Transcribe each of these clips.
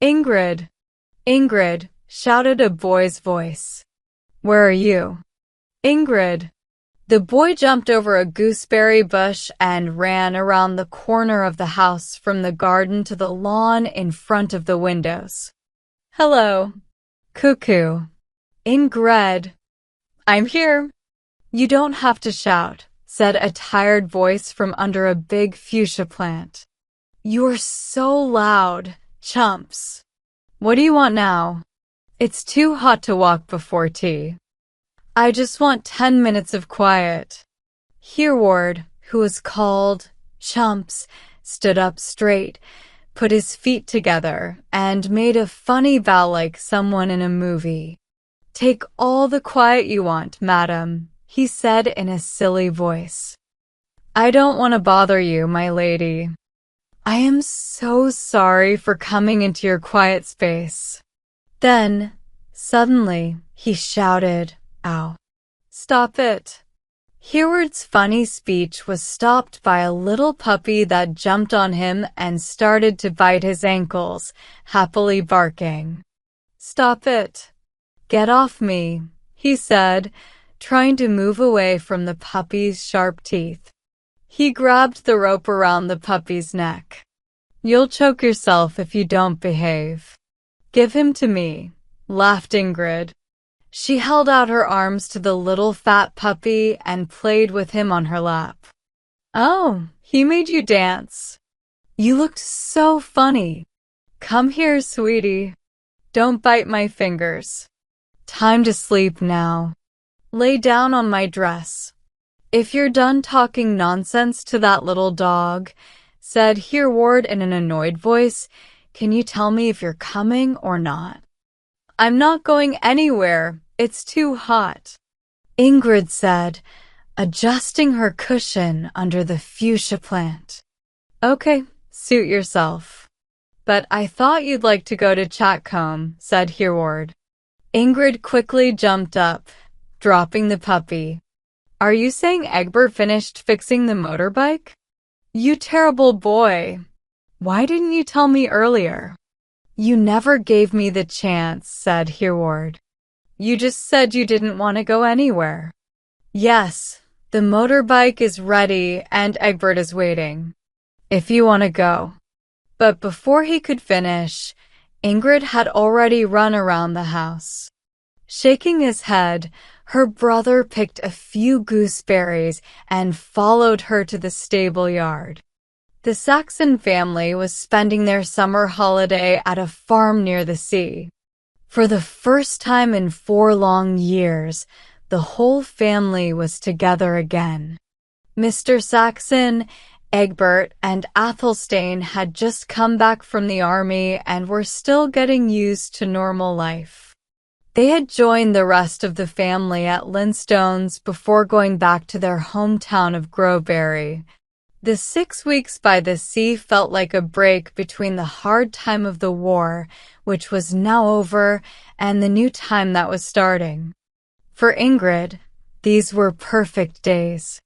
Ingrid! Ingrid! Shouted a boy's voice. Where are you? Ingrid! The boy jumped over a gooseberry bush and ran around the corner of the house from the garden to the lawn in front of the windows. Hello. Cuckoo. Ingrid. I'm here. You don't have to shout, said a tired voice from under a big fuchsia plant. You're so loud, chumps. What do you want now? It's too hot to walk before tea. I just want 10 minutes of quiet. Hereward, who was called Chumps, stood up straight, put his feet together, and made a funny bow like someone in a movie. Take all the quiet you want, madam, he said in a silly voice. I don't want to bother you, my lady. I am so sorry for coming into your quiet space. Then, suddenly, he shouted, Ow. Stop it. Hereward's funny speech was stopped by a little puppy that jumped on him and started to bite his ankles, happily barking. Stop it. Get off me, he said, trying to move away from the puppy's sharp teeth. He grabbed the rope around the puppy's neck. You'll choke yourself if you don't behave. Give him to me, laughed Ingrid. She held out her arms to the little fat puppy and played with him on her lap. Oh, he made you dance. You looked so funny. Come here, sweetie. Don't bite my fingers. Time to sleep now. Lay down on my dress. If you're done talking nonsense to that little dog, said Hereward in an annoyed voice, can you tell me if you're coming or not? I'm not going anywhere. It's too hot, Ingrid said, adjusting her cushion under the fuchsia plant. Okay, suit yourself. But I thought you'd like to go to Chatcombe, said Hereward. Ingrid quickly jumped up, dropping the puppy. Are you saying Egbert finished fixing the motorbike? You terrible boy. Why didn't you tell me earlier? You never gave me the chance, said Hereward. You just said you didn't want to go anywhere. Yes, the motorbike is ready and Egbert is waiting. If you want to go. But before he could finish, Ingrid had already run around the house. Shaking his head, her brother picked a few gooseberries and followed her to the stable yard. The Saxon family was spending their summer holiday at a farm near the sea. For the first time in 4 long years, the whole family was together again. Mr. Saxon, Egbert, and Athelstane had just come back from the army and were still getting used to normal life. They had joined the rest of the family at Linstones before going back to their hometown of Groveberry. The 6 weeks by the sea felt like a break between the hard time of the war, which was now over, and the new time that was starting. For Ingrid, these were perfect days.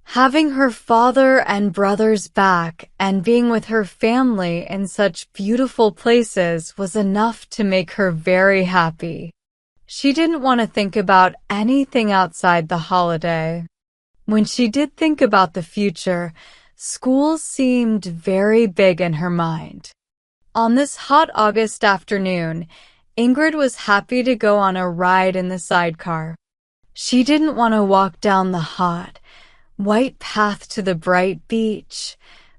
Having her father and brothers back and being with her family in such beautiful places was enough to make her very happy. She didn't want to think about anything outside the holiday. When she did think about the future, school seemed very big in her mind. On this hot August afternoon, Ingrid was happy to go on a ride in the sidecar. She didn't want to walk down the hot, white path to the bright beach,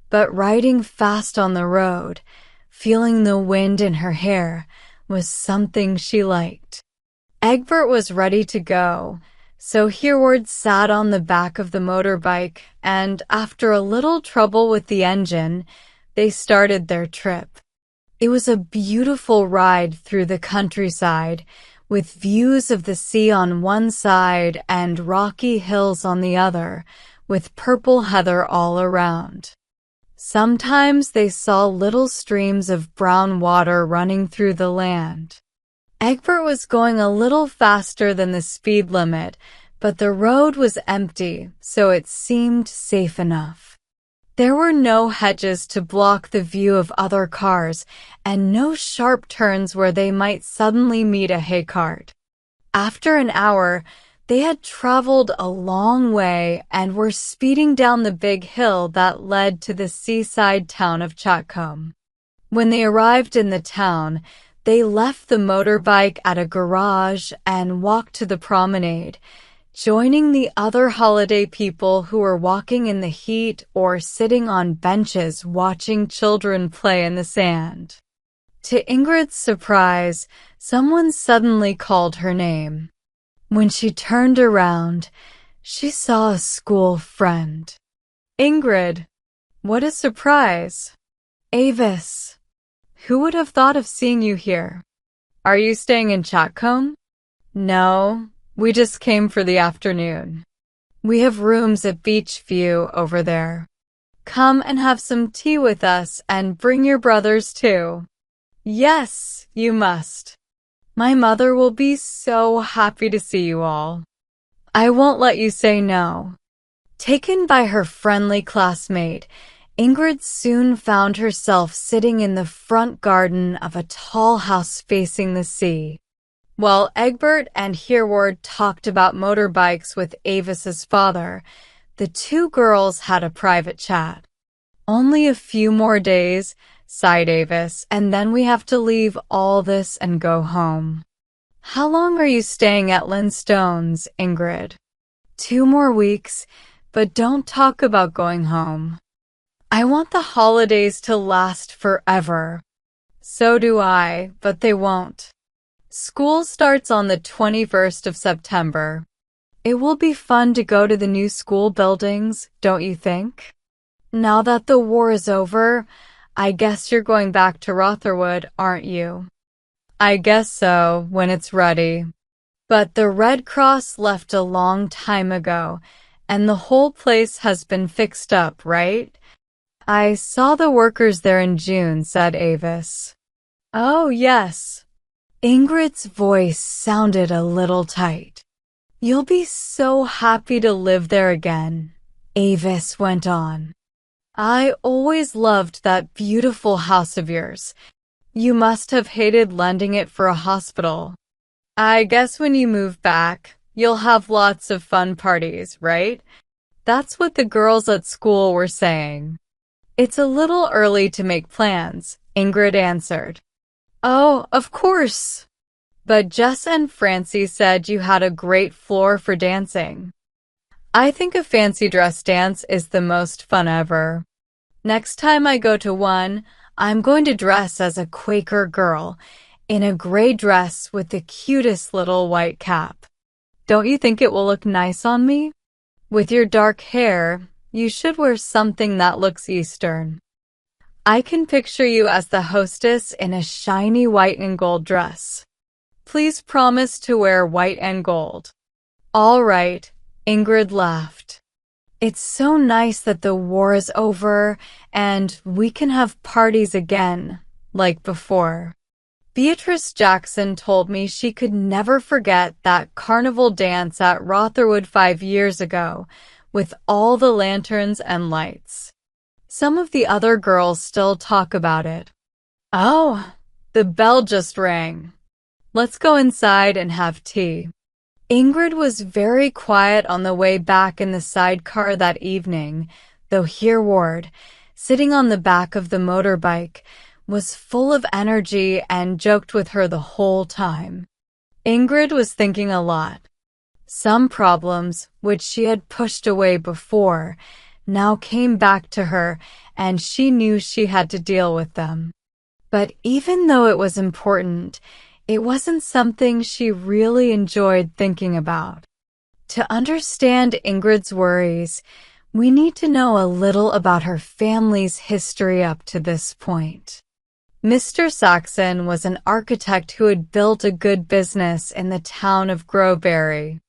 but riding fast on the road, feeling the wind in her hair, was something she liked. Egbert was ready to go, so Hereward sat on the back of the motorbike, and after a little trouble with the engine, they started their trip. It was a beautiful ride through the countryside, with views of the sea on one side and rocky hills on the other, with purple heather all around. Sometimes they saw little streams of brown water running through the land. Egbert was going a little faster than the speed limit, but the road was empty, so it seemed safe enough. There were no hedges to block the view of other cars, and no sharp turns where they might suddenly meet a hay cart. After an hour, they had traveled a long way and were speeding down the big hill that led to the seaside town of Chatcombe. When they arrived in the town, they left the motorbike at a garage and walked to the promenade, joining the other holiday people who were walking in the heat or sitting on benches watching children play in the sand. To Ingrid's surprise, someone suddenly called her name. When she turned around, she saw a school friend. Ingrid, what a surprise. Avis, who would have thought of seeing you here? Are you staying in Chatcombe? No, we just came for the afternoon. We have rooms at Beachview over there. Come and have some tea with us and bring your brothers too. Yes, you must. My mother will be so happy to see you all. I won't let you say no. Taken by her friendly classmate, Ingrid soon found herself sitting in the front garden of a tall house facing the sea. While Egbert and Hereward talked about motorbikes with Avis's father, the two girls had a private chat. Only a few more days, sighed Avis, and then we have to leave all this and go home. How long are you staying at Lindstones, Ingrid? 2 more weeks, but don't talk about going home. I want the holidays to last forever. So do I, but they won't. School starts on the 21st of September. It will be fun to go to the new school buildings, don't you think? Now that the war is over, I guess you're going back to Rotherwood, aren't you? I guess so, when it's ready. But the Red Cross left a long time ago, and the whole place has been fixed up, right? I saw the workers there in June, said Avis. Oh, yes. Ingrid's voice sounded a little tight. You'll be so happy to live there again, Avis went on. I always loved that beautiful house of yours. You must have hated lending it for a hospital. I guess when you move back, you'll have lots of fun parties, right? That's what the girls at school were saying. It's a little early to make plans, Ingrid answered. Oh, of course. But Jess and Francie said you had a great floor for dancing. I think a fancy dress dance is the most fun ever. Next time I go to one, I'm going to dress as a Quaker girl in a gray dress with the cutest little white cap. Don't you think it will look nice on me? With your dark hair, you should wear something that looks Eastern. I can picture you as the hostess in a shiny white and gold dress. Please promise to wear white and gold. All right, Ingrid laughed. It's so nice that the war is over and we can have parties again, like before. Beatrice Jackson told me she could never forget that carnival dance at Rotherwood 5 years ago, with all the lanterns and lights. Some of the other girls still talk about it. Oh, the bell just rang. Let's go inside and have tea. Ingrid was very quiet on the way back in the sidecar that evening, though Hereward, sitting on the back of the motorbike, was full of energy and joked with her the whole time. Ingrid was thinking a lot. Some problems, which she had pushed away before, now came back to her, and she knew she had to deal with them. But even though it was important, it wasn't something she really enjoyed thinking about. To understand Ingrid's worries, we need to know a little about her family's history up to this point. Mr. Saxon was an architect who had built a good business in the town of Growberry.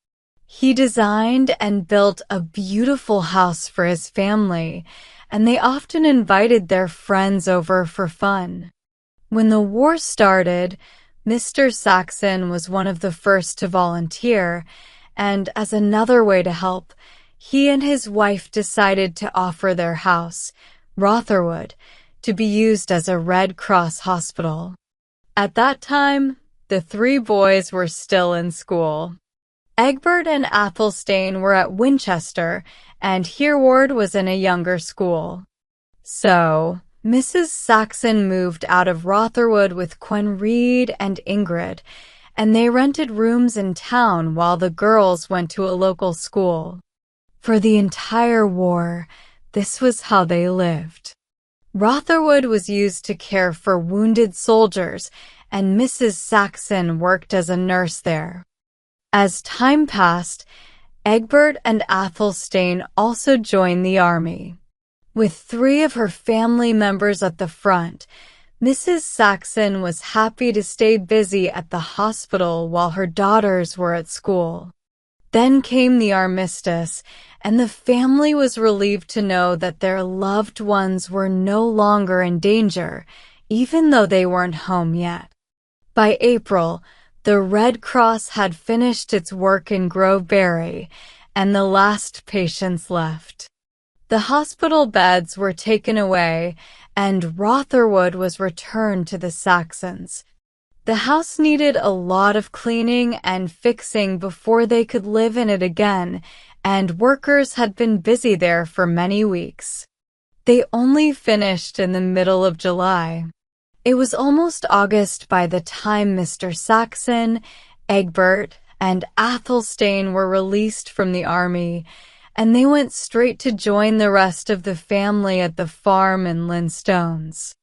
He designed and built a beautiful house for his family, and they often invited their friends over for fun. When the war started, Mr. Saxon was one of the first to volunteer, and as another way to help, he and his wife decided to offer their house, Rotherwood, to be used as a Red Cross hospital. At that time, the three boys were still in school. Egbert and Athelstane were at Winchester, and Hereward was in a younger school. So, Mrs. Saxon moved out of Rotherwood with Quenried and Ingrid, and they rented rooms in town while the girls went to a local school. For the entire war, this was how they lived. Rotherwood was used to care for wounded soldiers, and Mrs. Saxon worked as a nurse there. As time passed, Egbert and Athelstane also joined the army. With 3 of her family members at the front, Mrs. Saxon was happy to stay busy at the hospital while her daughters were at school. Then came the armistice, and the family was relieved to know that their loved ones were no longer in danger, even though they weren't home yet. By April, the Red Cross had finished its work in Groveberry, and the last patients left. The hospital beds were taken away, and Rotherwood was returned to the Saxons. The house needed a lot of cleaning and fixing before they could live in it again, and workers had been busy there for many weeks. They only finished in the middle of July. It was almost August by the time Mr. Saxon, Egbert, and Athelstane were released from the army, and they went straight to join the rest of the family at the farm in Linstones.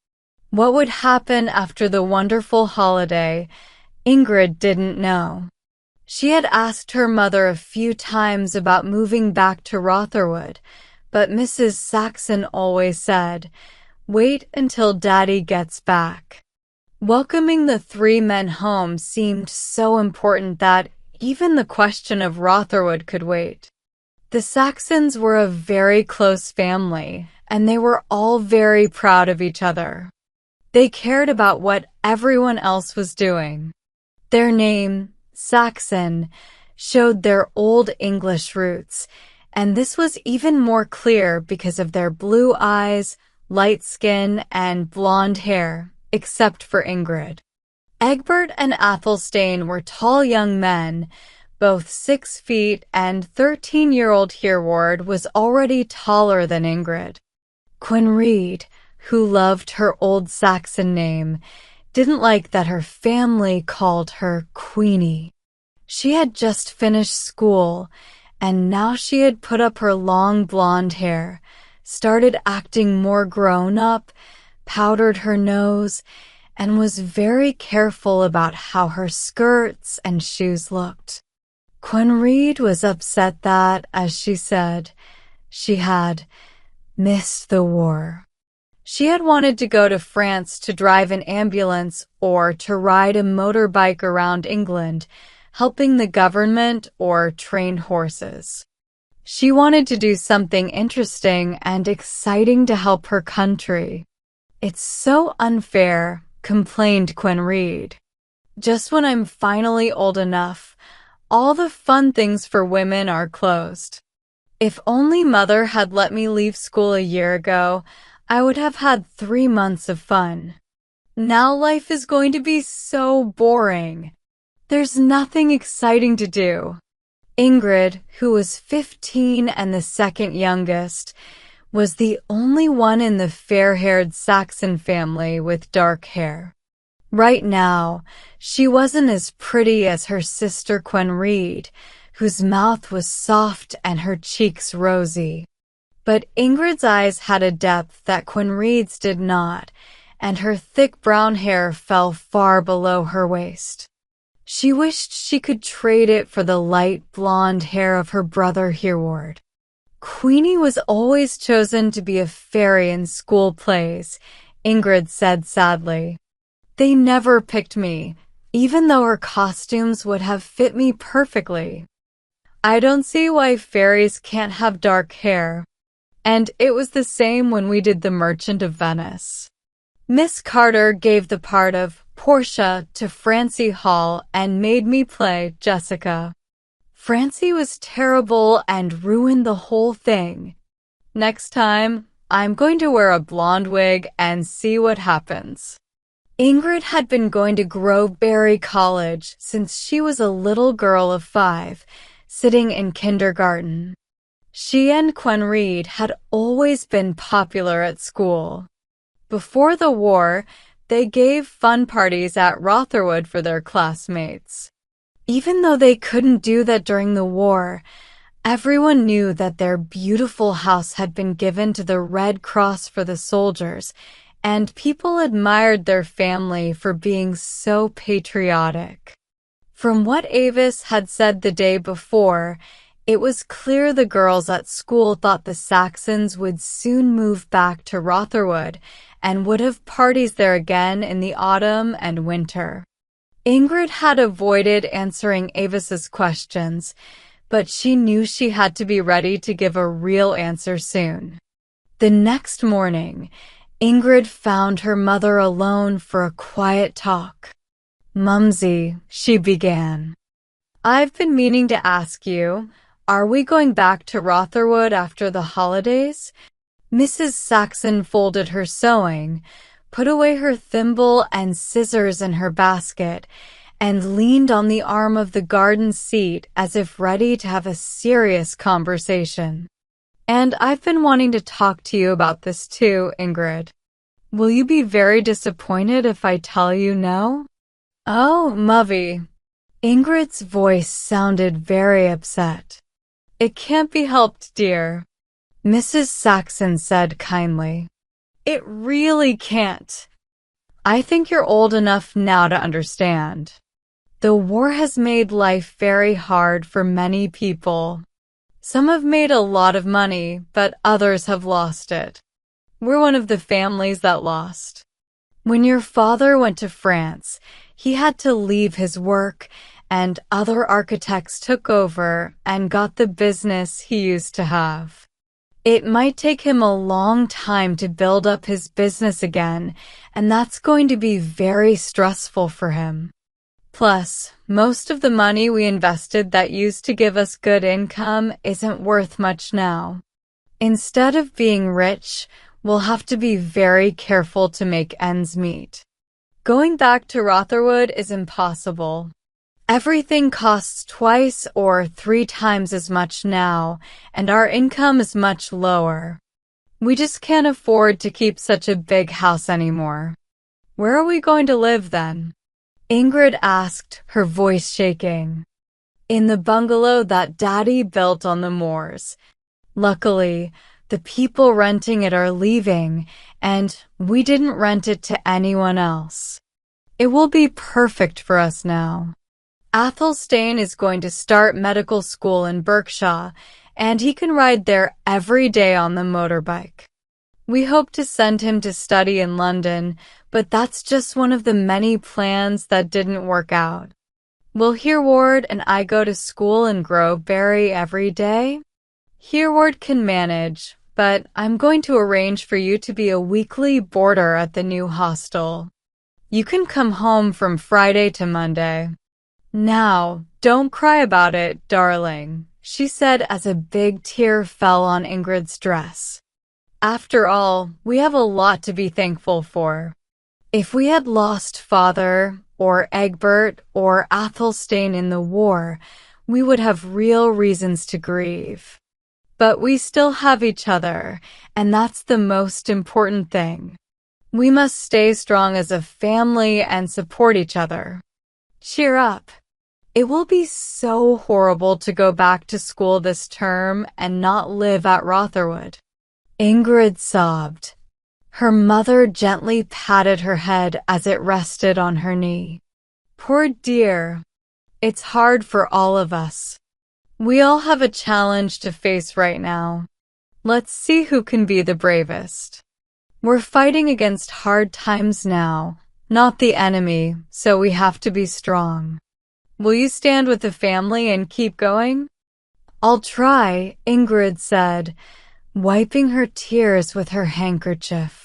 What would happen after the wonderful holiday, Ingrid didn't know. She had asked her mother a few times about moving back to Rotherwood, but Mrs. Saxon always said, "Wait until Daddy gets back." Welcoming the 3 men home seemed so important that even the question of Rotherwood could wait. The Saxons were a very close family, and they were all very proud of each other. They cared about what everyone else was doing. Their name, Saxon, showed their Old English roots, and this was even more clear because of their blue eyes, light skin, and blonde hair, except for Ingrid. Egbert and Athelstane were tall young men, both 6 feet, and 13-year-old Hereward was already taller than Ingrid. Quenried, who loved her old Saxon name, didn't like that her family called her Queenie. She had just finished school, and now she had put up her long blonde hair, started acting more grown-up, powdered her nose, and was very careful about how her skirts and shoes looked. Quenried was upset that, as she said, she had missed the war. She had wanted to go to France to drive an ambulance or to ride a motorbike around England, helping the government or train horses. She wanted to do something interesting and exciting to help her country. "It's so unfair," complained Quenried. "Just when I'm finally old enough, all the fun things for women are closed. If only Mother had let me leave school a year ago, I would have had 3 months of fun. Now life is going to be so boring. There's nothing exciting to do." Ingrid, who was 15 and the second youngest, was the only one in the fair-haired Saxon family with dark hair. Right now, she wasn't as pretty as her sister Quenried, whose mouth was soft and her cheeks rosy. But Ingrid's eyes had a depth that Quenried's did not, and her thick brown hair fell far below her waist. She wished she could trade it for the light blonde hair of her brother Hereward. Queenie was always chosen to be a fairy in school plays, Ingrid said sadly. "They never picked me, even though her costumes would have fit me perfectly. I don't see why fairies can't have dark hair." And it was the same when we did The Merchant of Venice. Miss Carter gave the part of Portia to Francie Hall and made me play Jessica. Francie was terrible and ruined the whole thing. Next time, I'm going to wear a blonde wig and see what happens. Ingrid had been going to Groveberry College since she was a little girl of 5, sitting in kindergarten. She and Quinn Reed had always been popular at school. Before the war, they gave fun parties at Rotherwood for their classmates. Even though they couldn't do that during the war, everyone knew that their beautiful house had been given to the Red Cross for the soldiers, and people admired their family for being so patriotic. From what Avis had said the day before, it was clear the girls at school thought the Saxons would soon move back to Rotherwood and would have parties there again in the autumn and winter. Ingrid had avoided answering Avis's questions, but she knew she had to be ready to give a real answer soon. The next morning, Ingrid found her mother alone for a quiet talk. "Mumsy," she began, "I've been meaning to ask you, are we going back to Rotherwood after the holidays?" Mrs. Saxon folded her sewing, put away her thimble and scissors in her basket, and leaned on the arm of the garden seat as if ready to have a serious conversation. "And I've been wanting to talk to you about this too, Ingrid. Will you be very disappointed if I tell you no?" "Oh, Muvvy." Ingrid's voice sounded very upset. "It can't be helped, dear," Mrs. Saxon said kindly. "It really can't. I think you're old enough now to understand. The war has made life very hard for many people. Some have made a lot of money, but others have lost it. We're one of the families that lost. When your father went to France, he had to leave his work, and other architects took over and got the business he used to have. It might take him a long time to build up his business again, and that's going to be very stressful for him. Plus, most of the money we invested that used to give us good income isn't worth much now. Instead of being rich, we'll have to be very careful to make ends meet. Going back to Rotherwood is impossible. Everything costs 2 or 3 times as much now, and our income is much lower. We just can't afford to keep such a big house anymore." "Where are we going to live then?" Ingrid asked, her voice shaking. "In the bungalow that Daddy built on the moors. Luckily, the people renting it are leaving, and we didn't rent it to anyone else. It will be perfect for us now. Athelstane is going to start medical school in Berkshire, and he can ride there every day on the motorbike. We hope to send him to study in London, but that's just one of the many plans that didn't work out. Will Hereward and I go to school in Groveberry every day?" "Hereward can manage, but I'm going to arrange for you to be a weekly boarder at the new hostel. You can come home from Friday to Monday." "Now, don't cry about it, darling," she said as a big tear fell on Ingrid's dress. "After all, we have a lot to be thankful for. If we had lost Father, or Egbert, or Athelstane in the war, we would have real reasons to grieve. But we still have each other, and that's the most important thing. We must stay strong as a family and support each other. Cheer up. It will be so horrible to go back to school this term and not live at Rotherwood." Ingrid sobbed. Her mother gently patted her head as it rested on her knee. "Poor dear. It's hard for all of us. We all have a challenge to face right now. Let's see who can be the bravest. We're fighting against hard times now, not the enemy, so we have to be strong. Will you stand with the family and keep going?" "I'll try," Ingrid said, wiping her tears with her handkerchief.